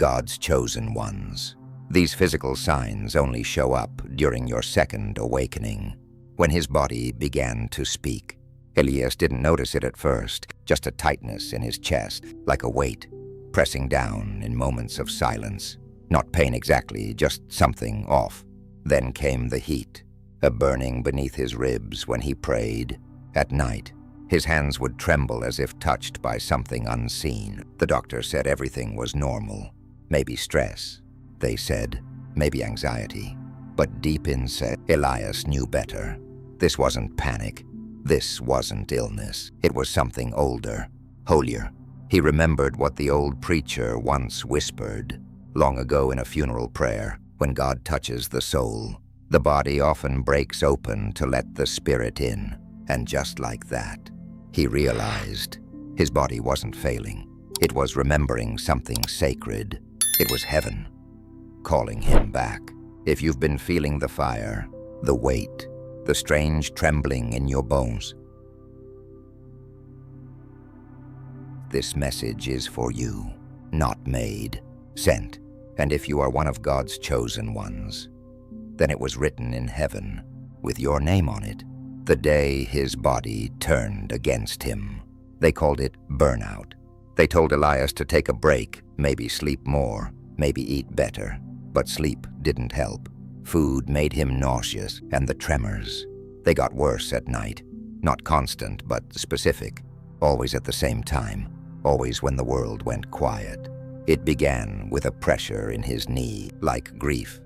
God's chosen ones. These physical signs only show up during your second awakening, when his body began to speak. Elias didn't notice it at first, just a tightness in his chest, like a weight, pressing down in moments of silence. Not pain exactly, just something off. Then came the heat, a burning beneath his ribs when he prayed. At night, his hands would tremble as if touched by something unseen. The doctor said everything was normal. Maybe stress, they said, maybe anxiety. But deep inside, Elias knew better. This wasn't panic. This wasn't illness. It was something older, holier. He remembered what the old preacher once whispered, long ago in a funeral prayer. When God touches the soul, the body often breaks open to let the spirit in. And just like that, he realized his body wasn't failing. It was remembering something sacred. It was heaven calling him back. If you've been feeling the fire, the weight, the strange trembling in your bones, this message is for you, not made, sent. And if you are one of God's chosen ones, then it was written in heaven with your name on it, the day his body turned against him. They called it burnout. They told Elias to take a break, maybe sleep more, maybe eat better. But sleep didn't help. Food made him nauseous, and the tremors, they got worse at night. Not constant, but specific. Always at the same time. Always when the world went quiet. It began with a pressure in his knee, like grief.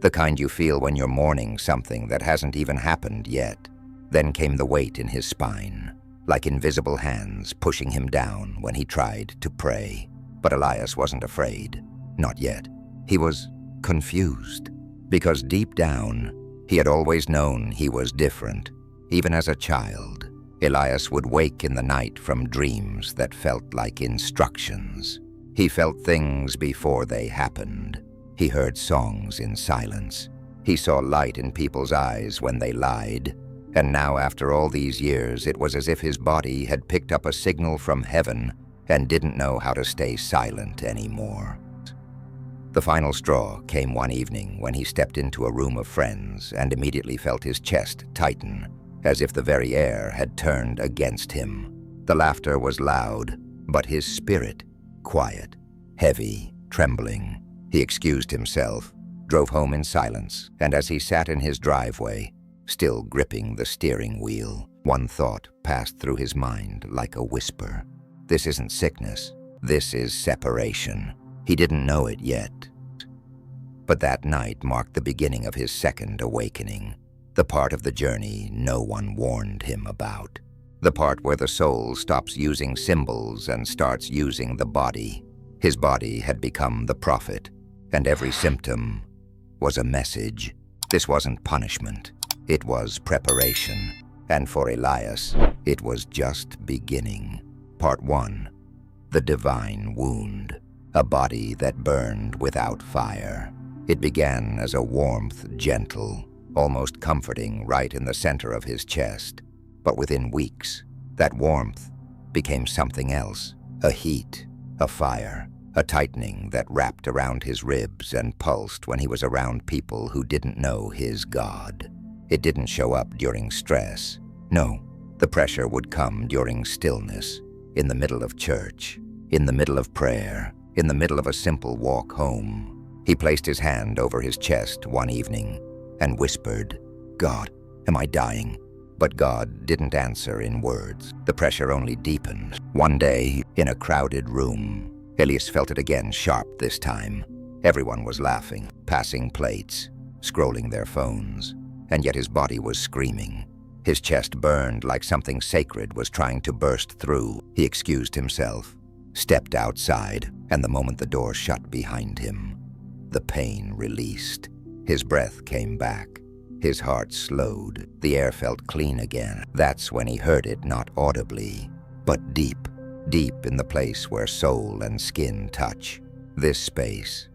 The kind you feel when you're mourning something that hasn't even happened yet. Then came the weight in his spine, like invisible hands pushing him down when he tried to pray. But Elias wasn't afraid. Not yet. He was confused, because deep down, he had always known he was different. Even as a child, Elias would wake in the night from dreams that felt like instructions. He felt things before they happened. He heard songs in silence. He saw light in people's eyes when they lied. And now, after all these years, it was as if his body had picked up a signal from heaven and didn't know how to stay silent anymore. The final straw came one evening when he stepped into a room of friends and immediately felt his chest tighten, as if the very air had turned against him. The laughter was loud, but his spirit quiet, heavy, trembling. He excused himself, drove home in silence, and as he sat in his driveway, still gripping the steering wheel, one thought passed through his mind like a whisper. This isn't sickness. This is separation. He didn't know it yet. But that night marked the beginning of his second awakening, the part of the journey no one warned him about, the part where the soul stops using symbols and starts using the body. His body had become the prophet, and every symptom was a message. This wasn't punishment. It was preparation. And for Elias, it was just beginning. Part 1. The divine wound. A body that burned without fire. It began as a warmth, gentle, almost comforting, right in the center of his chest. But within weeks, that warmth became something else. A heat, a fire, a tightening that wrapped around his ribs and pulsed when he was around people who didn't know his God. It didn't show up during stress. No, the pressure would come during stillness, in the middle of church, in the middle of prayer, in the middle of a simple walk home. He placed his hand over his chest one evening and whispered, "God, am I dying?" But God didn't answer in words. The pressure only deepened. One day, in a crowded room, Elias felt it again, sharp this time. Everyone was laughing, passing plates, scrolling their phones, and yet his body was screaming. His chest burned like something sacred was trying to burst through. He excused himself, stepped outside, and the moment the door shut behind him, the pain released. His breath came back. His heart slowed. The air felt clean again. That's when he heard it, not audibly, but deep, deep in the place where soul and skin touch. This space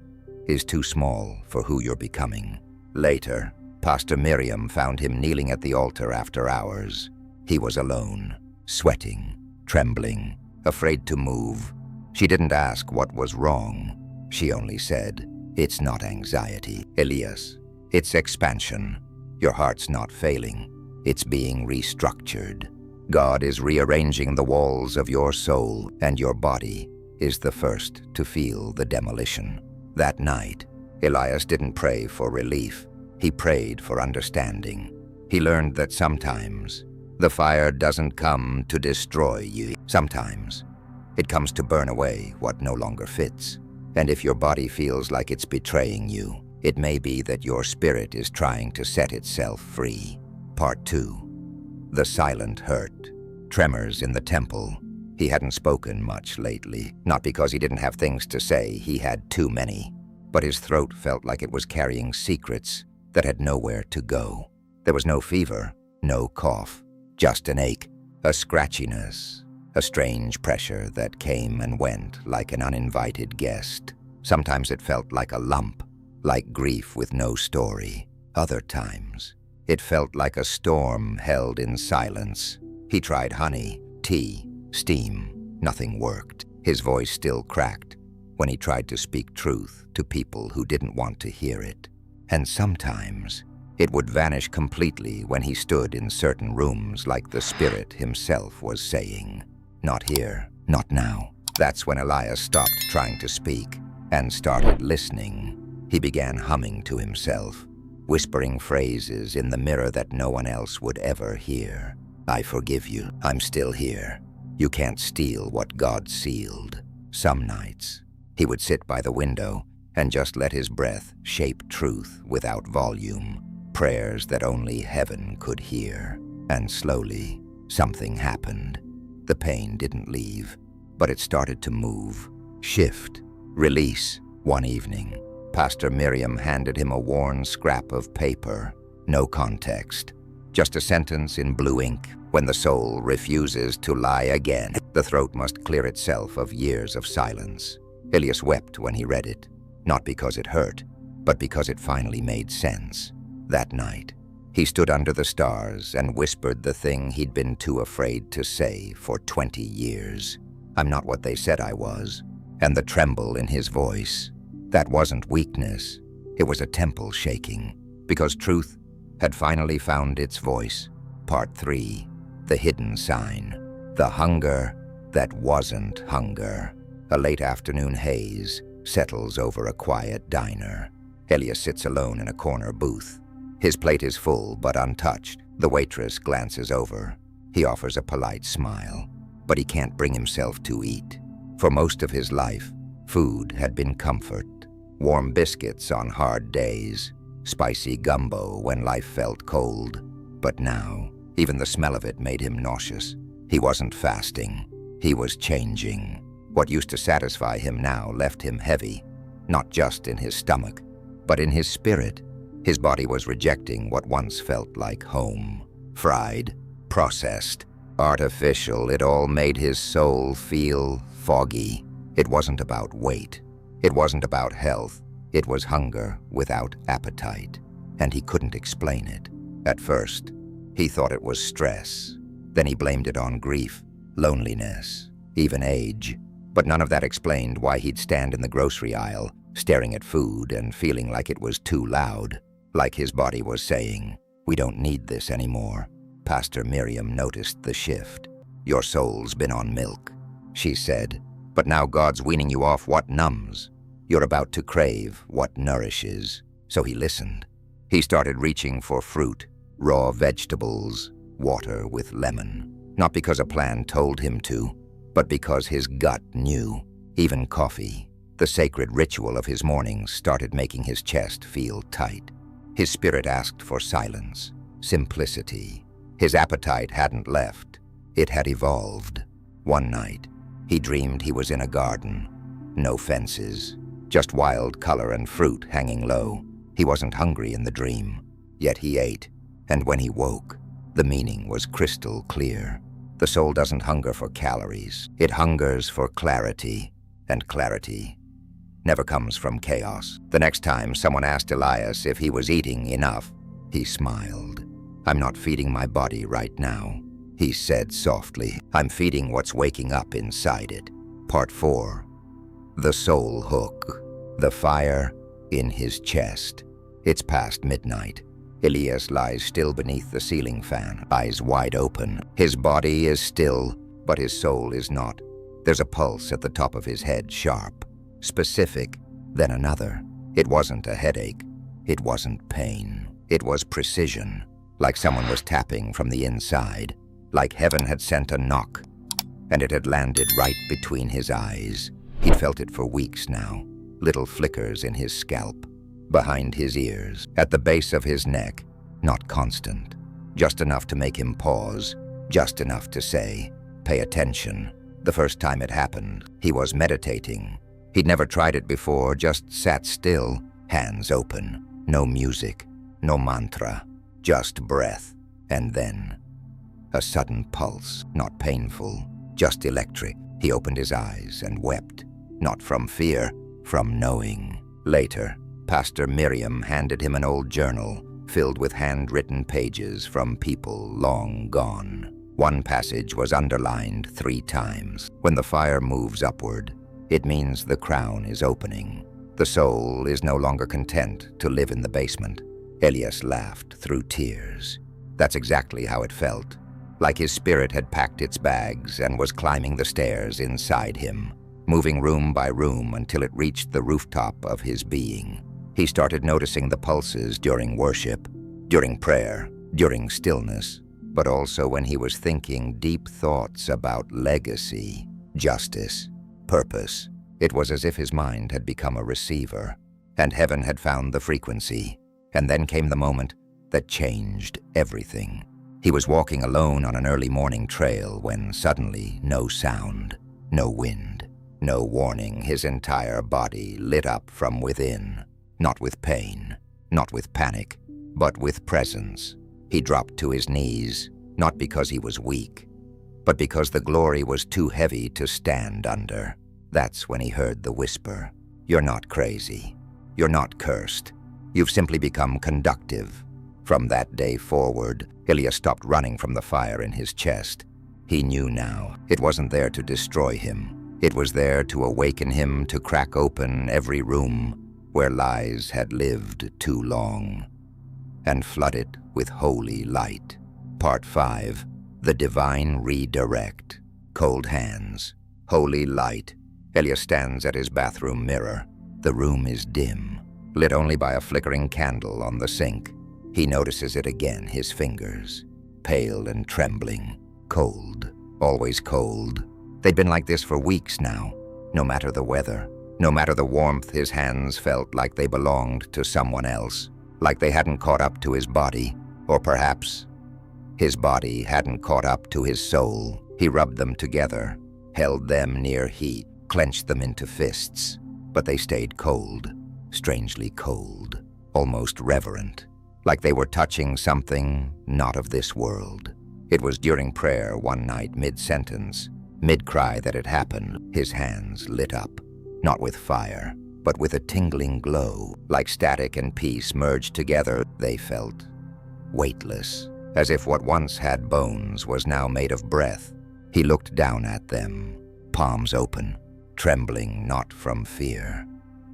is too small for who you're becoming. Later, Pastor Miriam found him kneeling at the altar after hours. He was alone, sweating, trembling, afraid to move. She didn't ask what was wrong. She only said, "It's not anxiety, Elias. It's expansion. Your heart's not failing. It's being restructured. God is rearranging the walls of your soul, and your body is the first to feel the demolition." That night, Elias didn't pray for relief. He prayed for understanding. He learned that sometimes the fire doesn't come to destroy you. Sometimes it comes to burn away what no longer fits. And if your body feels like it's betraying you, it may be that your spirit is trying to set itself free. Part 2. The silent hurt. Tremors in the temple. He hadn't spoken much lately, not because he didn't have things to say, he had too many. But his throat felt like it was carrying secrets that had nowhere to go. There was no fever, no cough, just an ache, a scratchiness, a strange pressure that came and went like an uninvited guest. Sometimes it felt like a lump, like grief with no story. Other times, it felt like a storm held in silence. He tried honey, tea, steam. Nothing worked. His voice still cracked when he tried to speak truth to people who didn't want to hear it. And sometimes it would vanish completely when he stood in certain rooms like the Spirit himself was saying, "Not here, not now." That's when Elias stopped trying to speak and started listening. He began humming to himself, whispering phrases in the mirror that no one else would ever hear. "I forgive you. I'm still here. You can't steal what God sealed." Some nights, he would sit by the window and just let his breath shape truth without volume, prayers that only heaven could hear. And slowly, something happened. The pain didn't leave, but it started to move, shift, release. One evening, Pastor Miriam handed him a worn scrap of paper. No context, just a sentence in blue ink. "When the soul refuses to lie again, the throat must clear itself of years of silence." Elias wept when he read it, not because it hurt, but because it finally made sense. That night, he stood under the stars and whispered the thing he'd been too afraid to say for 20 years. "I'm not what they said I was." And the tremble in his voice, that wasn't weakness. It was a temple shaking, because truth had finally found its voice. Part 3. The hidden sign. The hunger that wasn't hunger. A late afternoon haze settles over a quiet diner. Elias sits alone in a corner booth. His plate is full but untouched. The waitress glances over. He offers a polite smile, but he can't bring himself to eat. For most of his life, food had been comfort. Warm biscuits on hard days, spicy gumbo when life felt cold. But now, even the smell of it made him nauseous. He wasn't fasting. He was changing. What used to satisfy him now left him heavy, not just in his stomach, but in his spirit. His body was rejecting what once felt like home. Fried, processed, artificial, it all made his soul feel foggy. It wasn't about weight. It wasn't about health. It was hunger without appetite, and he couldn't explain it. At first, he thought it was stress. Then he blamed it on grief, loneliness, even age. But none of that explained why he'd stand in the grocery aisle, staring at food and feeling like it was too loud, like his body was saying, "We don't need this anymore." Pastor Miriam noticed the shift. "Your soul's been on milk," she said, "but now God's weaning you off what numbs. You're about to crave what nourishes." So he listened. He started reaching for fruit, raw vegetables, water with lemon. Not because a plan told him to, but because his gut knew. Even coffee, the sacred ritual of his mornings, started making his chest feel tight. His spirit asked for silence, simplicity. His appetite hadn't left. It had evolved. One night, he dreamed he was in a garden. No fences, just wild color and fruit hanging low. He wasn't hungry in the dream, yet he ate. And when he woke, the meaning was crystal clear. The soul doesn't hunger for calories. It hungers for clarity, and clarity never comes from chaos. The next time someone asked Elias if he was eating enough, he smiled. "I'm not feeding my body right now," he said softly. "I'm feeding what's waking up inside it." Part 4. The soul hook. The fire in his chest. It's past midnight. Elias lies still beneath the ceiling fan, eyes wide open. His body is still, but his soul is not. There's a pulse at the top of his head, sharp, specific, then another. It wasn't a headache. It wasn't pain. It was precision, like someone was tapping from the inside, like heaven had sent a knock, and it had landed right between his eyes. He'd felt it for weeks now, little flickers in his scalp, behind his ears, at the base of his neck, not constant, just enough to make him pause, just enough to say, pay attention. The first time it happened, he was meditating. He'd never tried it before, just sat still, hands open, no music, no mantra, just breath, and then a sudden pulse, not painful, just electric. He opened his eyes and wept, not from fear, from knowing. Later, Pastor Miriam handed him an old journal filled with handwritten pages from people long gone. One passage was underlined 3 times. When the fire moves upward, it means the crown is opening. The soul is no longer content to live in the basement. Elias laughed through tears. That's exactly how it felt, like his spirit had packed its bags and was climbing the stairs inside him, moving room by room until it reached the rooftop of his being. He started noticing the pulses during worship, during prayer, during stillness, but also when he was thinking deep thoughts about legacy, justice, purpose. It was as if his mind had become a receiver, and heaven had found the frequency. And then came the moment that changed everything. He was walking alone on an early morning trail when suddenly no sound, no wind, no warning. His entire body lit up from within. Not with pain, not with panic, but with presence. He dropped to his knees, not because he was weak, but because the glory was too heavy to stand under. That's when he heard the whisper, "You're not crazy. You're not cursed. You've simply become conductive." From that day forward, Elias stopped running from the fire in his chest. He knew now it wasn't there to destroy him. It was there to awaken him, to crack open every room where lies had lived too long, and flood it with holy light. Part 5. The Divine Redirect. Cold hands. Holy light. Elias stands at his bathroom mirror. The room is dim, lit only by a flickering candle on the sink. He notices it again, his fingers, pale and trembling, cold, always cold. They'd been like this for weeks now, no matter the weather. No matter the warmth, his hands felt like they belonged to someone else, like they hadn't caught up to his body, or perhaps his body hadn't caught up to his soul. He rubbed them together, held them near heat, clenched them into fists, but they stayed cold, strangely cold, almost reverent, like they were touching something not of this world. It was during prayer one night, mid-sentence, mid-cry that it happened. His hands lit up. Not with fire, but with a tingling glow. Like static and peace merged together, they felt weightless, as if what once had bones was now made of breath. He looked down at them, palms open, trembling not from fear,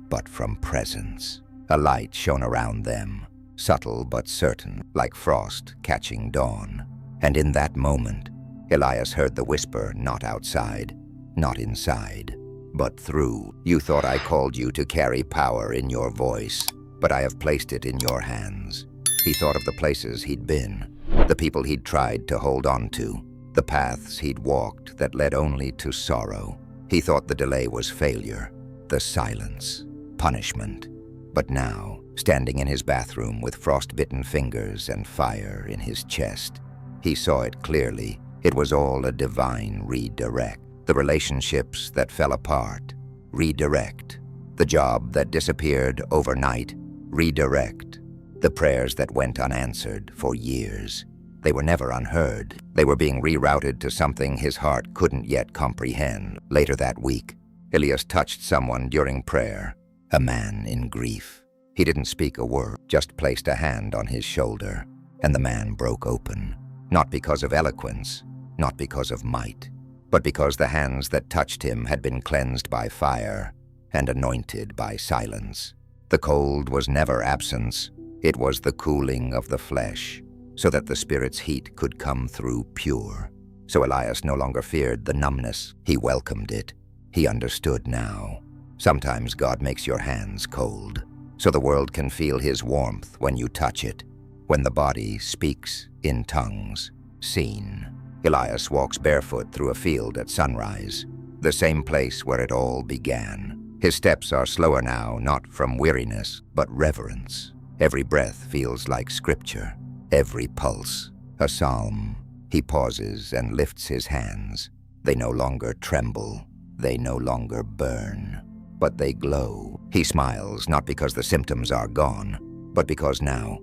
but from presence. A light shone around them, subtle but certain, like frost catching dawn. And in that moment, Elias heard the whisper, not outside, not inside, but through. "You thought I called you to carry power in your voice, but I have placed it in your hands." He thought of the places he'd been, the people he'd tried to hold on to, the paths he'd walked that led only to sorrow. He thought the delay was failure, the silence, punishment. But now, standing in his bathroom with frost-bitten fingers and fire in his chest, he saw it clearly. It was all a divine redirect. The relationships that fell apart, redirect. The job that disappeared overnight, redirect. The prayers that went unanswered for years. They were never unheard. They were being rerouted to something his heart couldn't yet comprehend. Later that week, Elias touched someone during prayer, a man in grief. He didn't speak a word, just placed a hand on his shoulder, and the man broke open. Not because of eloquence, not because of might, but because the hands that touched him had been cleansed by fire and anointed by silence. The cold was never absence, it was the cooling of the flesh, so that the spirit's heat could come through pure. So Elias no longer feared the numbness, he welcomed it. He understood now. Sometimes God makes your hands cold, so the world can feel his warmth when you touch it, when the body speaks in tongues. Seen. Elias walks barefoot through a field at sunrise, the same place where it all began. His steps are slower now, not from weariness, but reverence. Every breath feels like scripture, every pulse a psalm. He pauses and lifts his hands. They no longer tremble, they no longer burn, but they glow. He smiles, not because the symptoms are gone, but because now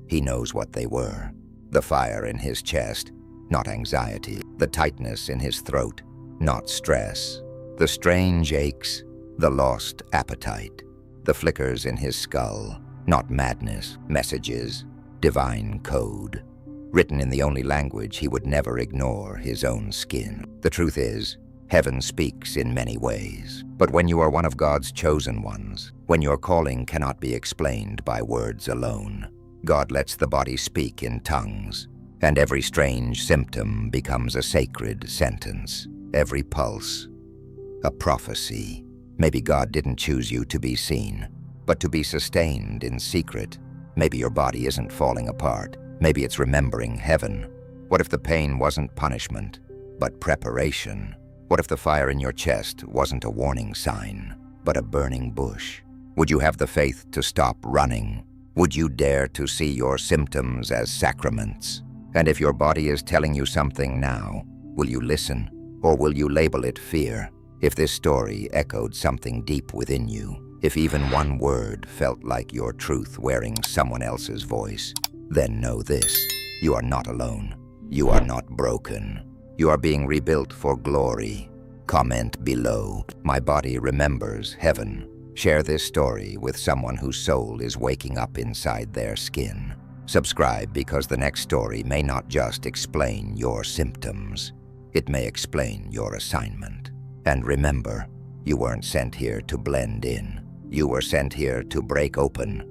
he knows what they were. The fire in his chest, not anxiety. The tightness in his throat, not stress. The strange aches, the lost appetite. The flickers in his skull, not madness. Messages, divine code, written in the only language he would never ignore, his own skin. The truth is, heaven speaks in many ways. But when you are one of God's chosen ones, when your calling cannot be explained by words alone, God lets the body speak in tongues, and every strange symptom becomes a sacred sentence. Every pulse, a prophecy. Maybe God didn't choose you to be seen, but to be sustained in secret. Maybe your body isn't falling apart. Maybe it's remembering heaven. What if the pain wasn't punishment, but preparation? What if the fire in your chest wasn't a warning sign, but a burning bush? Would you have the faith to stop running? Would you dare to see your symptoms as sacraments? And if your body is telling you something now, will you listen, or will you label it fear? If this story echoed something deep within you, if even one word felt like your truth wearing someone else's voice, then know this: you are not alone. You are not broken. You are being rebuilt for glory. Comment below, "My body remembers heaven." Share this story with someone whose soul is waking up inside their skin. Subscribe, because the next story may not just explain your symptoms. It may explain your assignment. And remember, you weren't sent here to blend in. You were sent here to break open